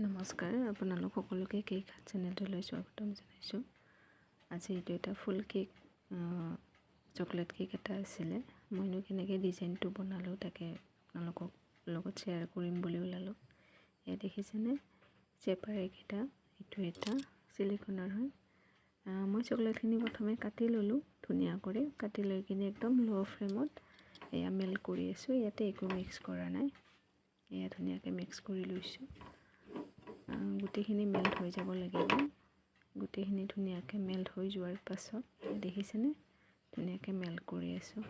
নমস্কাৰ, আপোনালোক সকলোকে কেক হাত চেনেললৈ স্বাগতম জনাইছোঁ। আজি এইটো এটা ফুল কেক চকলেট কেক এটা আছিলে। মইনো কেনেকৈ ডিজাইনটো বনালোঁ তাকে আপোনালোকক লগত শ্বেয়াৰ কৰিম বুলি ওলালোঁ। এয়া দেখিছেনে চেপাৰ এইকেইটা, এইটো এটা চিলিকনৰ হয়। মই চকলেটখিনি প্ৰথমে কাটি ল'লোঁ, ধুনীয়া কৰি কাটি লৈ কিনে একদম ল' ফ্লেমত এয়া মেল্ট কৰি আছোঁ। ইয়াতে একো মিক্স কৰা নাই, এয়া ধুনীয়াকৈ মিক্স কৰি লৈছোঁ। গোটেইখিনি মেল্ট হৈ যাব লাগিব। গোটেইখিনি ধুনীয়াকৈ মেল্ট হৈ যোৱাৰ পাছত দেখিছেনে ধুনীয়াকৈ মেল্ট কৰি আছোঁ।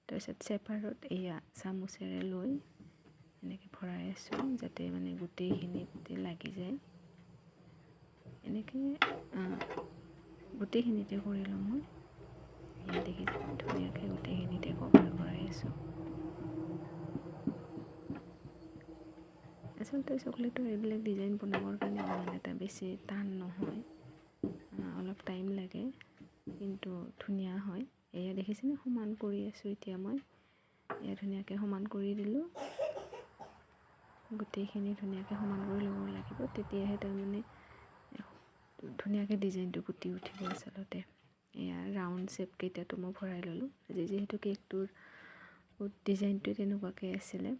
তাৰপিছত চেপাৰত এয়া চামুচেৰে লৈ এনেকৈ ভৰাই আছোঁ যাতে মানে গোটেইখিনিতে লাগি যায়। এনেকৈ গোটেইখিনিতে কৰিলোঁ মই। এয়া দেখিছে ধুনীয়াকৈ গোটেইখিনিতে কভাৰ কৰাই আছোঁ। আচলতে চকলেটৰ এইবিলাক ডিজাইন বনাবৰ কাৰণে ইমান এটা বেছি টান নহয়, অলপ টাইম লাগে কিন্তু ধুনীয়া হয়। এয়া দেখিছেনে সমান কৰি আছোঁ এতিয়া মই। এয়া ধুনীয়াকৈ সমান কৰি দিলোঁ। গোটেইখিনি ধুনীয়াকৈ সমান কৰি ল'ব লাগিব, তেতিয়াহে তাৰমানে ধুনীয়াকৈ ডিজাইনটো ফুটি উঠিব। আচলতে এয়া ৰাউণ্ড শ্বেপকেইটাতো মই ভৰাই ল'লোঁ। আজি যিহেতু কেকটোৰ ডিজাইনটো তেনেকুৱাকৈ আছিলে,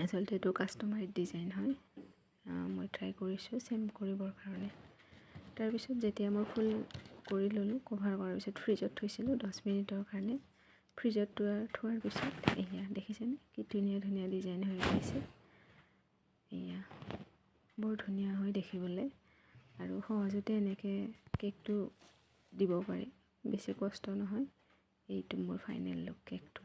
আচলতে এইটো কাষ্টমাইজ ডিজাইন হয়। মই ট্ৰাই কৰিছোঁ চেম কৰিবৰ কাৰণে। তাৰপিছত যেতিয়া মই ফুল কৰি ল'লোঁ, কভাৰ কৰাৰ পিছত ফ্ৰিজত থৈছিলোঁ 10 মিনিটৰ কাৰণে। ফ্ৰিজত থোৱাৰ পিছত এয়া দেখিছেনে কি ধুনীয়া ধুনীয়া ডিজাইন হৈ গৈছে। এয়া বৰ ধুনীয়া হয় দেখিবলৈ, আৰু সহজতে এনেকৈ কেকটো দিব পাৰি, বেছি কষ্ট নহয়। এইটো মোৰ ফাইনেল লুক কেকটো।